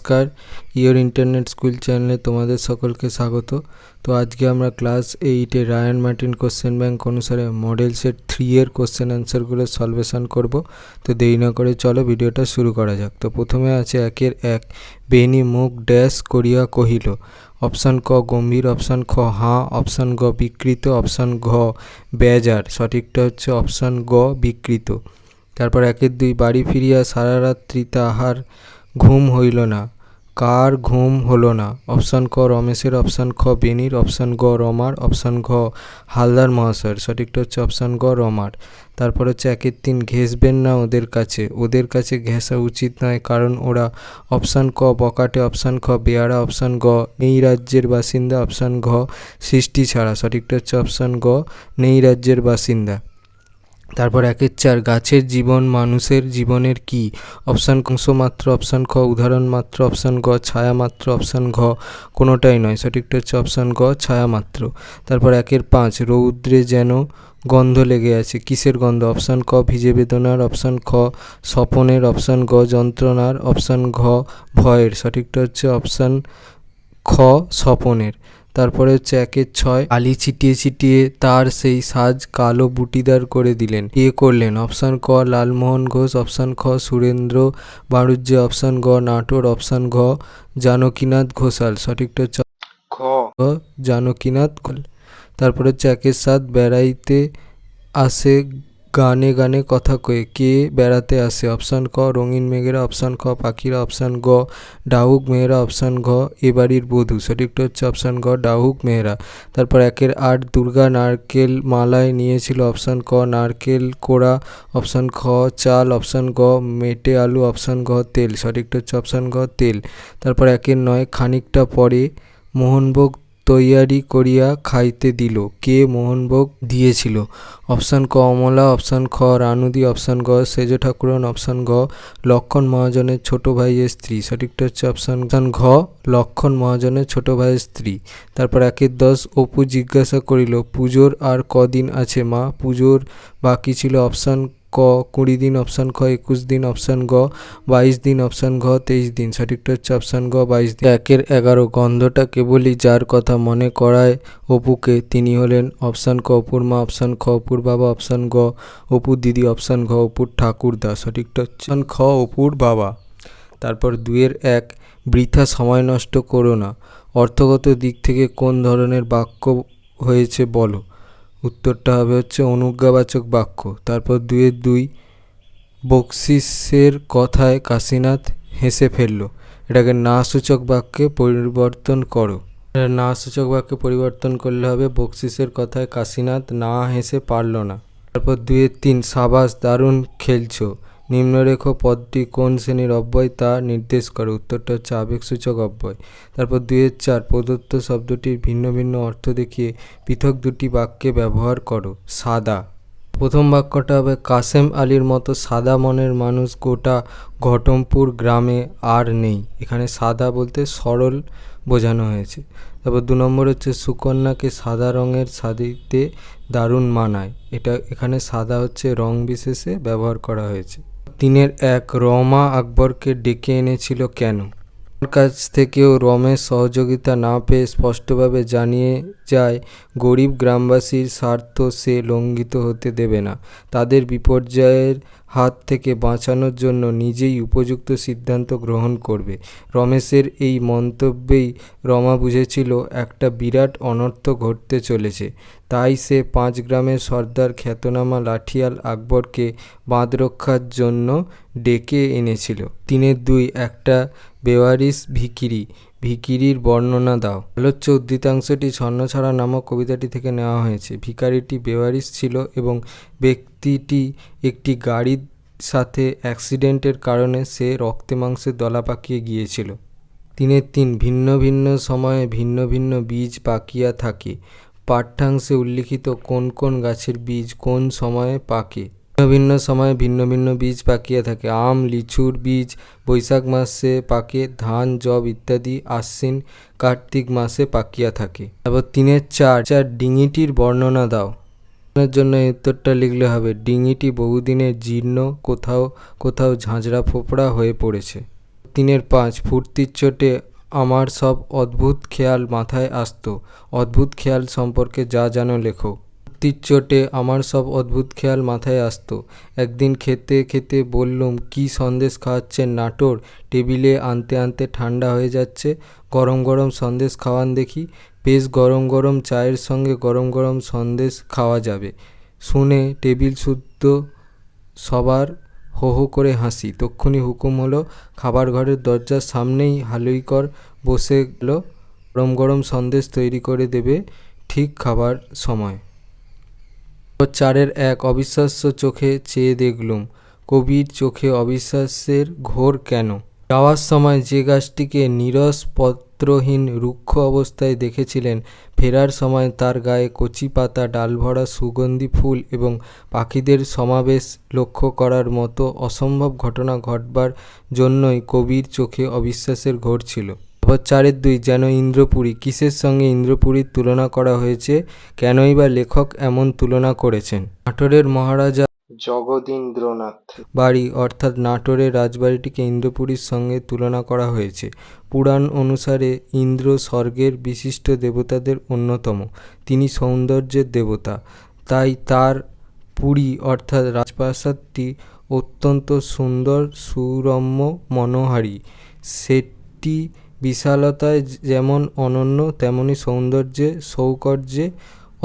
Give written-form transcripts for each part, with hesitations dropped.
নমস্কার, your internet school চ্যানেলে তোমাদের সকলকে স্বাগত। তো আজকে আমরা ক্লাস 8-এ রায়ান মার্টিন কোশ্চেন ব্যাংক অনুসারে মডেল সেট 3-এর কোশ্চেন অ্যান্সারগুলো সলভেশন করব। তো দেরি না করে চলো ভিডিওটা শুরু করা যাক। তো প্রথমে আছে 1-1, বেনি মুখ ড্যাশ করিয়া কহিল। অপশান ক গম্ভীর, অপশান খ হাঁ, অপশান গ বিকৃত, অপশান ঘ বেজার। সঠিকটা হচ্ছে অপশান গ বিকৃত। তারপর 1-2, বাড়ি ফিরিয়া সারা রাত্রি তাহার ঘুম হইল না। কার ঘুম হলো না? অপশান ক রমেশের, অপশান খ বেনির, অপশান গ রমার, অপশান ঘ হালদার মহাশয়ের। সঠিকটা হচ্ছে অপশান গ রমার। তারপর হচ্ছে 1-3, ঘেঁষবেন না ওদের কাছে। ওদের কাছে ঘেঁষা উচিত নয়, কারণ ওরা অপশান ক বকাটে, অপশান খ বেয়ারা, অপশান গ নেই রাজ্যের বাসিন্দা, অপশান ঘ সৃষ্টি ছাড়া। সঠিকটা হচ্ছে অপশান গ নেই রাজ্যের বাসিন্দা। তারপর 1-4, গাছের জীবন মানুষের জীবনের কি? অপশান অংশ মাত্র, অপশান খ উদাহরণ মাত্র, অপশান গ ছায়া মাত্র, অপশান ঘ কোনোটাই নয়। সঠিকটা হচ্ছে অপশান গ ছায়া মাত্র। তারপর 1-5, রৌদ্রে যেন গন্ধ লেগে আছে। কিসের গন্ধ? অপশান ক ভিজে বেদনার, অপশান খ স্বপনের, অপশান গ যন্ত্রণার, অপশান ঘ ভয়ের। সঠিকটা হচ্ছে অপশান খ স্বপনের। তারপরে হচ্ছে 1-6, আলি ছিটিয়ে ছিটিয়ে তার সেই সাজ কালো বুটিদার করে দিলেন। কে করলেন? অপশান ক লালমোহন ঘোষ, অপশান খ সুরেন্দ্র বাড়ুজ্যে, অপশান গ নাটোর, অপশান ঘ জানকীনাথ ঘোষাল। সঠিকটা হচ্ছে খ জানকীনাথ ঘোষাল। তারপরে হচ্ছে 1-7, বেড়াইতে আসে গানে গানে কথা কয়ে। কে বেড়াতে আসে? অপশান ক রঙিন মেঘেরা, অপশান খ পাখিরা, অপশান গ ডাহুক মেয়েরা, অপশান ঘ এ বাড়ির বধূ। সঠিকটা হচ্ছে অপশান গ ডাহুক মেয়েরা। তারপর 1-8, দুর্গা নারকেল মালায় নিয়েছিল। অপশান ক নারকেল কোড়া, অপশান খ চাল, অপশান গ মেটে আলু, অপশান ঘ তেল। সঠিকটা হচ্ছে অপশান ঘ তেল। তারপর 1-9, খানিকটা পরে মোহনভোগ তৈয়ারি করিয়া খাইতে দিল। কে মোহনভোগ দিয়েছিল? অপশান ক অমলা, অপশান খ রানুদি, অপশান গ সেজ ঠাকুরন, অপশান ঘ লক্ষণ মহাজনের ছোট ভাইয়ের স্ত্রী। সঠিকটা হচ্ছে অপশান ঘ লক্ষণ মহাজনের ছোট ভাইয়ের স্ত্রী। তারপর 1-10, অপু জিজ্ঞাসা করিল পুজোর আর কদিন আছে মা? পুজোর বাকি ছিল অপশান ক 20 দিন, অপশান খ 21 দিন, অপশান গ 22 দিন, অপশান ঘ 23 দিন। সঠিকটা হচ্ছে অপশান গ 22 দিন। 1-11, গন্ধটা কেবলই যার কথা মনে করায় অপুকে তিনি হলেন। অপশান ক অপুর মা, অপশান খ অপুর বাবা, অপশান গ অপুর দিদি, অপশান ঘ অপুর ঠাকুরদা। সঠিকটা হচ্ছে খ অপুর বাবা। তারপর 2-1, বৃথা সময় নষ্ট করো না। অর্থগত দিক থেকে কোন ধরনের বাক্য হয়েছে বলো। উত্তরটা হবে হচ্ছে অনুজ্ঞাবাচক বাক্য। তারপর 2-2, বকশিসের কথায় কাশীনাথ হেসে ফেলল। এটাকে না সূচক বাক্যে পরিবর্তন করো। না সূচক বাক্যে পরিবর্তন করলে হবে বকশিসের কথায় কাশীনাথ না হেসে পারল না। তারপর 2-3, সাবাস দারুণ খেলছো। নিম্নরেখ পদটি কোন শ্রেণীর অব্যয় তা নির্দেশ করে। উত্তরটা হচ্ছে আবেগসূচক অব্যয়। তারপর 2-4, প্রদত্ত শব্দটির ভিন্ন ভিন্ন অর্থ দেখিয়ে পৃথক দুটি বাক্যে ব্যবহার করো। সাদা। প্রথম বাক্যটা হবে কাসেম আলীর মতো সাদা মনের মানুষ গোটা ঘটমপুর গ্রামে আর নেই। এখানে সাদা বলতে সরল বোঝানো হয়েছে। তারপর 2 নম্বর হচ্ছে সুকন্যাকে সাদা রঙের শাড়িতে দারুণ মানায়। এখানে সাদা হচ্ছে রং বিশেষে ব্যবহার করা হয়েছে। 3-1, রমা আকবরকে ডেকে এনেছিল কেন? ওর কাছ থেকেও রমেশ সহযোগিতা না পেয়ে স্পষ্টভাবে জানিয়ে যায় গরিব গ্রামবাসীর স্বার্থ সে লঙ্ঘিত হতে দেবে না। তাদের বিপর্যয়ের হাত থেকে বাঁচানোর জন্য নিজেই উপযুক্ত সিদ্ধান্ত গ্রহণ করবে। রমেশের এই মন্তব্যেই রমা বুঝেছিল একটা বিরাট অনর্থ ঘটতে চলেছে। তাই সে 5 গ্রামের সর্দার খ্যাতনামা লাঠিয়াল আকবরকে বাঁধ রক্ষার জন্য ডেকে এনেছিল। 3-2, একটা বেওয়ারিশ ভিখিরি। ভিখিরির বর্ণনা দাও। আলোচ্য উদ্ধৃতাংশটি ছন্নছাড়া নামক কবিতাটি থেকে নেওয়া হয়েছে। ভিখারিটি বেওয়ারিশ ছিল এবং ব্যক্তিটি একটি গাড়ির সাথে অ্যাক্সিডেন্টের কারণে সে রক্তে মাংসে দলা পাকিয়ে গিয়েছিল। 3-3, ভিন্ন ভিন্ন সময়ে ভিন্ন ভিন্ন বীজ পাকিয়া থাকে। পাঠ্যাংশে উল্লিখিত কোন কোন গাছের বীজ কোন সময়ে পাকে? ভিন্ন ভিন্ন সময়ে ভিন্ন ভিন্ন বীজ পাকিয়া থাকে। আম লিচুর বীজ বৈশাখ মাসে পাকে, ধান যব ইত্যাদি আশ্বিন কার্তিক মাসে পাকিয়া থাকে। তারপর 3-4, ডিঙিটির বর্ণনা দাও। এর জন্য এই উত্তরটা লিখলে হবে ডিঙিটি বহুদিনের জীর্ণ, কোথাও কোথাও ঝাঁঝরা ফোপড়া হয়ে পড়েছে। 3-5 ফুর্তির চোটে আমার সব অদ্ভুত খেয়াল মাথায় আসতো। অদ্ভুত খেয়াল সম্পর্কে যা জানো লেখো। ফুর্তির চোটে আমার সব অদ্ভুত খেয়াল মাথায় আসতো। একদিন খেতে খেতে বললুম, কি সন্দেশ খাওয়াচ্ছেন নাটোর? টেবিলে আনতে আনতে ঠান্ডা হয়ে যাচ্ছে, গরম গরম সন্দেশ খাওয়ান দেখি। বেশ, গরম গরম চায়ের সঙ্গে গরম গরম সন্দেশ খাওয়া যাবে। শুনে টেবিল শুদ্ধ সবার হো হো করে হাসি। তক্ষুনি হুকুম হলো, খাবার ঘরের দরজার সামনেই হালুইকর বসে গেল, গরম গরম সন্দেশ তৈরি করে দেবে ঠিক খাবার সময়। 4-1 অবিশ্বাস্য চোখে চেয়ে দেখলুম। কবির চোখে অবিশ্বাসের ঘোর কেন? যাওয়ার সময় যে গাছটিকে নীরস পত্রহীন রুক্ষ অবস্থায় দেখেছিলেন, ফেরার সময় তার গায়ে কচি পাতা, ডালভরা সুগন্ধি ফুল এবং পাখিদের সমাবেশ লক্ষ্য করার মতো অসম্ভব ঘটনা ঘটবার জন্যই কবির চোখে অবিশ্বাসের ঘোর ছিল। 4-2 যেন ইন্দ্রপুরী। কিসের সঙ্গে ইন্দ্রপুরীর তুলনা করা হয়েছে? কেনই বা লেখক এমন তুলনা করেছেন? নাটোরের মহারাজা জগদীন্দ্রনাথ বাড়ি অর্থাৎ নাটোরের রাজবাড়িটিকে ইন্দ্রপুরীর সঙ্গে তুলনা করা হয়েছে। পুরাণ অনুসারে ইন্দ্র স্বর্গের বিশিষ্ট দেবতাদের অন্যতম। তিনি সৌন্দর্যের দেবতা। তাই তার পুরী অর্থাৎ রাজপ্রাসাদটি অত্যন্ত সুন্দর, সুরম্য, মনোহারী। সেটি বিশালতায় যেমন অনন্য, তেমনি সৌন্দর্যে সৌকর্যে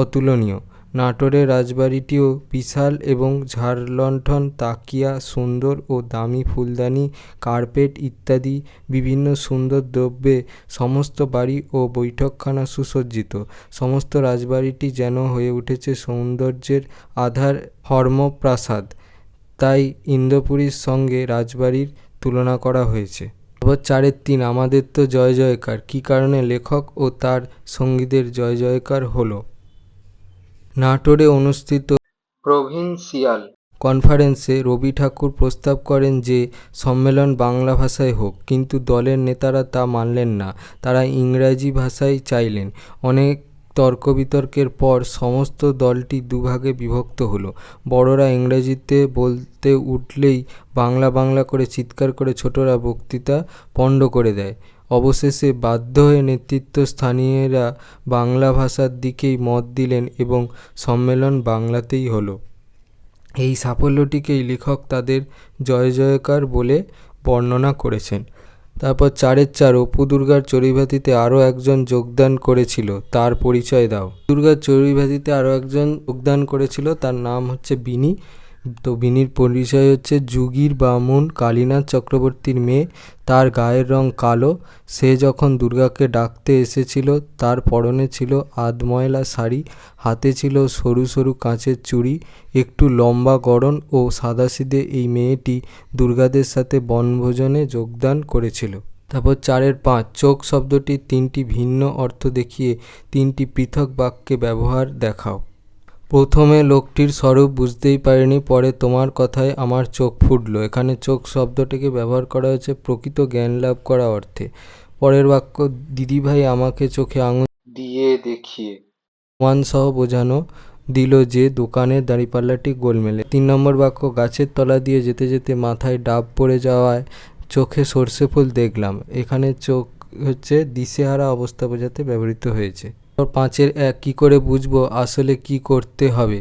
অতুলনীয়। নাটোরের রাজবাড়িটিও বিশাল এবং ঝাড়লণ্ঠন, তাকিয়া, সুন্দর ও দামি ফুলদানি, কার্পেট ইত্যাদি বিভিন্ন সুন্দর দ্রব্যে সমস্ত বাড়ি ও বৈঠকখানা সুসজ্জিত। সমস্ত রাজবাড়িটি যেন হয়ে উঠেছে সৌন্দর্যের আধার ধর্মপ্রাসাদ। তাই ইন্দ্রপুরীর সঙ্গে রাজবাড়ির তুলনা করা হয়েছে। 4-3 আমাদের তো জয় জয়কার। কী কারণে লেখক ও তার সঙ্গীদের জয় জয়কার হলো? নাটোরে অনুষ্ঠিত প্রভিন্সিয়াল কনফারেন্সে রবি ঠাকুর প্রস্তাব করেন যে সম্মেলন বাংলা ভাষায় হোক, কিন্তু দলের নেতারা তা মানলেন না। তারা ইংরাজি ভাষায় চাইলেন। অনেক তর্ক বিতর্কের পর সমস্ত দলটি দুভাগে বিভক্ত হলো। বড়রা ইংরেজিতে বলতে উঠলেই বাংলা বাংলা করে চিৎকার করে ছোটরা বক্তৃতা পণ্ড করে দেয়। অবশেষে বাধ্য হয়ে নেতৃত্বস্থানীয়রা বাংলা ভাষার দিকেই মত দিলেন এবং সম্মেলন বাংলাতেই হলো। এই সাফল্যটিকেই লেখক তাদের জয় জয়কার বলে বর্ণনা করেছেন। তারপর 4-4 অপু দুর্গার চড়ুইভাতিতে আরও একজন যোগদান করেছিল, তার পরিচয় দাও। দুর্গার চড়ুইভাতিতে আরও একজন যোগদান করেছিল, তার নাম হচ্ছে বিনি। তো বিনির পরিচয় হচ্ছে যুগীর বামুন কালীনাথ চক্রবর্তীর মেয়ে। তার গায়ের রং কালো। সে যখন দুর্গাকে ডাকতে এসেছিল তার পরনে ছিল আধময়লা শাড়ি, হাতে ছিল সরু সরু কাঁচের চুড়ি, একটু লম্বা গড়ন ও সাদাসিধে এই মেয়েটি দুর্গাদের সাথে বনভোজনে যোগদান করেছিল। তারপর 4-5 চোখ শব্দটির 3টি ভিন্ন অর্থ দেখিয়ে 3টি পৃথক বাক্যে ব্যবহার দেখাও। প্রথমে লোকটির স্বরূপ বুঝতেই পারিনি, পরে তোমার কথায় আমার চোখ ফুটলো। এখানে চোখ শব্দটিকে ব্যবহার করা হয়েছে প্রকৃত জ্ঞান লাভ করা অর্থে। পরের বাক্য, দিদিভাই আমাকে চোখে আঙুল দিয়ে দেখিয়ে প্রমাণসহ বোঝানো দিল যে দোকানের দাঁড়িপাল্লাটি গোলমেলে। 3 নম্বর বাক্য, গাছের তলা দিয়ে যেতে যেতে মাথায় ডাব পড়ে যাওয়ায় চোখে সর্ষে ফুল দেখলাম। এখানে চোখ হচ্ছে দিশেহারা অবস্থা বোঝাতে ব্যবহৃত হয়েছে। 5-1 কী করে বুঝবো আসলে কি করতে হবে?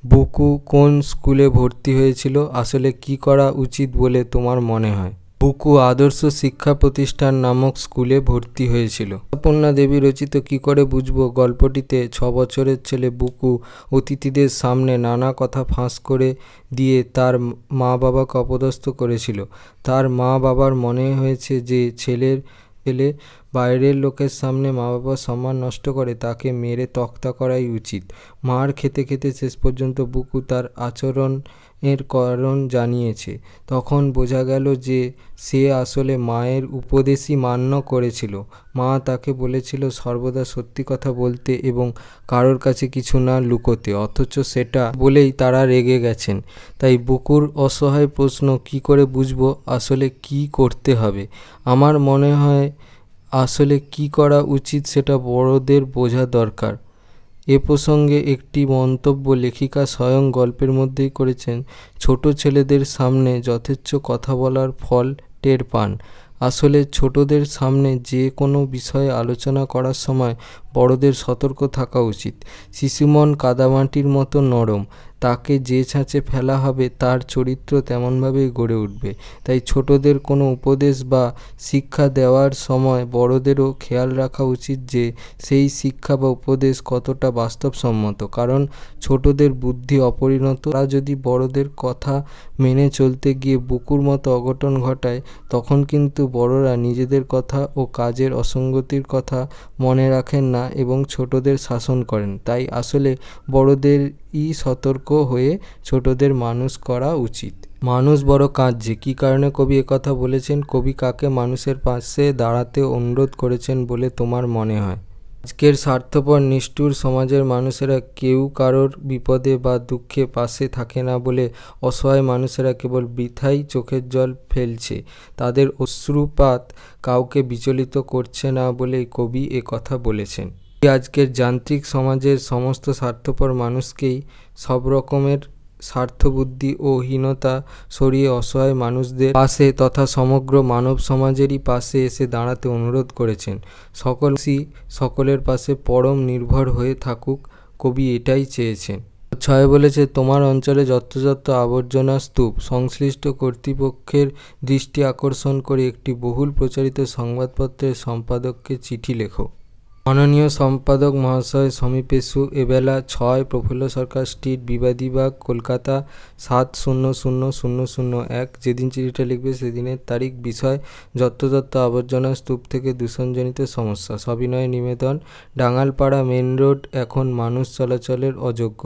বুকু কোন স্কুলে ভর্তি হয়েছিল? আসলে কি করা উচিত বলে তোমার মনে হয়? বুকু আদর্শ শিক্ষা প্রতিষ্ঠান নামক স্কুলে ভর্তি হয়েছিল। অপর্ণা দেবী রচিত কী করে বুঝবো গল্পটিতে 6 বছরের ছেলে বুকু অতিথিদের সামনে নানা কথা ফাঁস করে দিয়ে তার মা বাবাকে অপদস্থ করেছিল। তার মা বাবার মনে হয়েছে যে ছেলে বাইরের লোকের সামনে মা বাবার সম্মান নষ্ট করে, তাকে মেরে তক্তা করাই উচিত। মার খেতে খেতে শেষ পর্যন্ত বুকু তার আচরণের কারণ জানিয়েছে। তখন বোঝা গেল যে সে আসলে মায়ের উপদেশই মান্য করেছিল। মা তাকে বলেছিল সর্বদা সত্যি কথা বলতে এবং কারোর কাছে কিছু না লুকোতে, অথচ সেটা বলেই তারা রেগে গেছেন। তাই বুকুর অসহায় প্রশ্ন, কী করে বুঝবো আসলে কি করতে হবে? আমার মনে হয় আসলে কি করা উচিত সেটা বড়দের বোঝা দরকার। এ প্রসঙ্গে একটি মন্তব্য লেখিকা স্বয়ং গল্পের মধ্যেই করেছেন। ছোট ছেলেদের সামনে যথেচ্ছ কথা বলার ফল টের পান। আসলে ছোটদের সামনে যে কোনো বিষয়ে আলোচনা করার সময় বড়দের সতর্ক থাকা উচিত। শিশু মন কাদামাটির মতো নরম, তাকে যে ছাঁচে ফেলা হবে তার চরিত্র তেমনভাবেই গড়ে উঠবে। তাই ছোটদের কোনো উপদেশ বা শিক্ষা দেওয়ার সময় বড়দেরও খেয়াল রাখা উচিত যে সেই শিক্ষা বা উপদেশ কতটা বাস্তবসম্মত। কারণ ছোটদের বুদ্ধি অপরিণত, তারা যদি বড়দের কথা মেনে চলতে গিয়ে বুকুর মতো অঘটন ঘটায়, তখন কিন্তু বড়রা নিজেদের কথা ও কাজের অসঙ্গতির কথা মনে রাখেন না এবং ছোটদের শাসন করেন। তাই আসলে বড়দেরই সতর্ক হয়ে ছোটদের মানুষ করা উচিত। মানুষ বড় কাঁদছে, কী কারণে কবি একথা বলেছেন? কবি কাকে মানুষের পাশে দাঁড়াতে অনুরোধ করেছেন বলে তোমার মনে হয়? আজকের স্বার্থপর নিষ্ঠুর সমাজের মানুষেরা কেউ কারোর বিপদে বা দুঃখে পাশে থাকে না বলে অসহায় মানুষেরা কেবল বৃথাই চোখের জল ফেলছে। তাদের অশ্রুপাত কাউকে বিচলিত করছে না বলেই কবি কথা বলেছেন। আজকের যান্ত্রিক সমাজের সমস্ত স্বার্থপর মানুষকেই সব রকমের স্বার্থবুদ্ধি ও হীনতা সরিয়ে অসহায় মানুষদের পাশে তথা সমগ্র মানব সমাজেরই পাশে এসে দাঁড়াতে অনুরোধ করেছেন। সকলের পাশে পরম নির্ভর হয়ে থাকুক, কবি এটাই চেয়েছেন। 6 বলেছে, তোমার অঞ্চলে যত্রতত্র আবর্জনা স্তূপ, সংশ্লিষ্ট কর্তৃপক্ষের দৃষ্টি আকর্ষণ করে একটি বহুল প্রচারিত সংবাদপত্রের সম্পাদককে চিঠি লেখো। মাননীয় সম্পাদক মহাশয় সমীপেষু এবেলা 6 প্রফুল্ল সরকার স্ট্রিট, বিবাদীবাগ, কলকাতা 700001। যেদিন চিঠিটা লিখবে সেদিনের তারিখ। বিষয়, যত্রতত্র আবর্জনা স্তূপ থেকে দূষণজনিত সমস্যা। সবিনয় নিবেদন, ডাঙ্গালপাড়া মেন রোড এখন মানুষ চলাচলের অযোগ্য,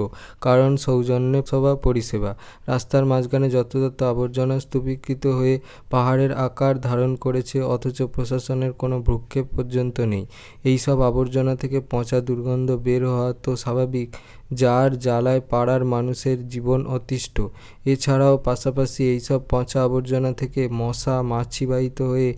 কারণ সৌজন্য সভা পরিষেবা। রাস্তার মাঝখানে যত্রতত্র আবর্জনা স্তূপীকৃত হয়ে পাহাড়ের আকার ধারণ করেছে, অথচ প্রশাসনের কোনো ভ্রুক্ষেপ পর্যন্ত নেই। এইসব আবর্জনা থেকে পচা দুর্গন্ধ বের হওয়া তো স্বাভাবিক, যার জ্বালায় পাড়ার মানুষের জীবন অতিষ্ঠ। এছাড়াও পাশাপাশি এইসব পচা আবর্জনা থেকে মশা, মাছি বাহিত হয়ে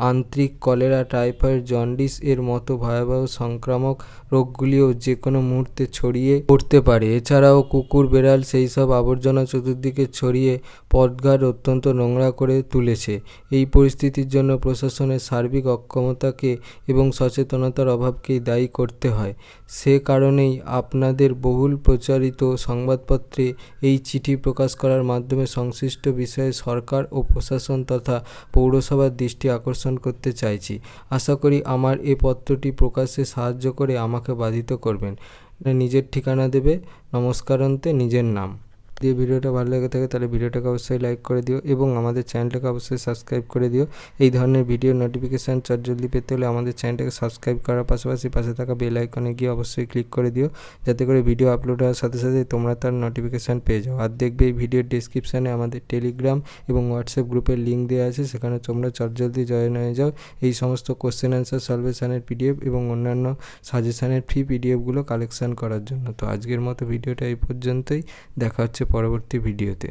আন্ত্রিক, কলেরা, টাইফয়েড, জন্ডিস এর মতো ভয়াবহ সংক্রামক রোগগুলিও যে কোনো মুহূর্তে ছড়িয়ে পড়তে পারে। এছাড়াও কুকুর, বেড়াল সেই সব আবর্জনা চতুর্দিকে ছড়িয়ে পথঘাট অত্যন্ত নোংরা করে তুলেছে। এই পরিস্থিতির জন্য প্রশাসনের সার্বিক অক্ষমতাকে এবং সচেতনতার অভাবকেই দায়ী করতে হয়। সে কারণেই আপনাদের বহুল প্রচারিত সংবাদপত্রে এই চিঠি প্রকাশ করার মাধ্যমে সংশ্লিষ্ট বিষয়ে সরকার ও প্রশাসন তথা পৌরসভার দৃষ্টি আকর্ষণ করতে চাইছি। আশা করি আমার এ পত্রটি প্রকাশে সাহায্য করে আমাকে বাধিত করবেন। নিজের ঠিকানা দেবে, নমস্কারান্তে, নিজের নাম দিয়ে। ভিডিওটা ভালো লেগে থাকে তাহলে ভিডিওটাকে অবশ্যই লাইক করে দিও এবং আমাদের চ্যানেলটাকে অবশ্যই সাবস্ক্রাইব করে দিও। এই ধরনের ভিডিও নোটিফিকেশান জলদি পেতে হলে আমাদের চ্যানেলটাকে সাবস্ক্রাইব করার পাশাপাশি পাশে থাকা বেল আইকনে গিয়ে অবশ্যই ক্লিক করে দিও, যাতে করে ভিডিও আপলোড হওয়ার সাথে সাথে তোমরা তার নোটিফিকেশান পেয়ে যাও। আর দেখবে এই ভিডিওর ডেসক্রিপশানে আমাদের টেলিগ্রাম এবং হোয়াটসঅ্যাপ গ্রুপের লিঙ্ক দেওয়া আছে, সেখানে তোমরা জলদি জয়েন হয়ে যাও। এই সমস্ত কোশ্চেন অ্যান্সার সলভেশনের পিডিএফ এবং অন্যান্য সাজেশানের ফ্রি পিডিএফগুলো কালেকশান করার জন্য। তো আজকের মতো ভিডিওটা এই পর্যন্তই, দেখা হচ্ছে পরবর্তী ভিডিওতে।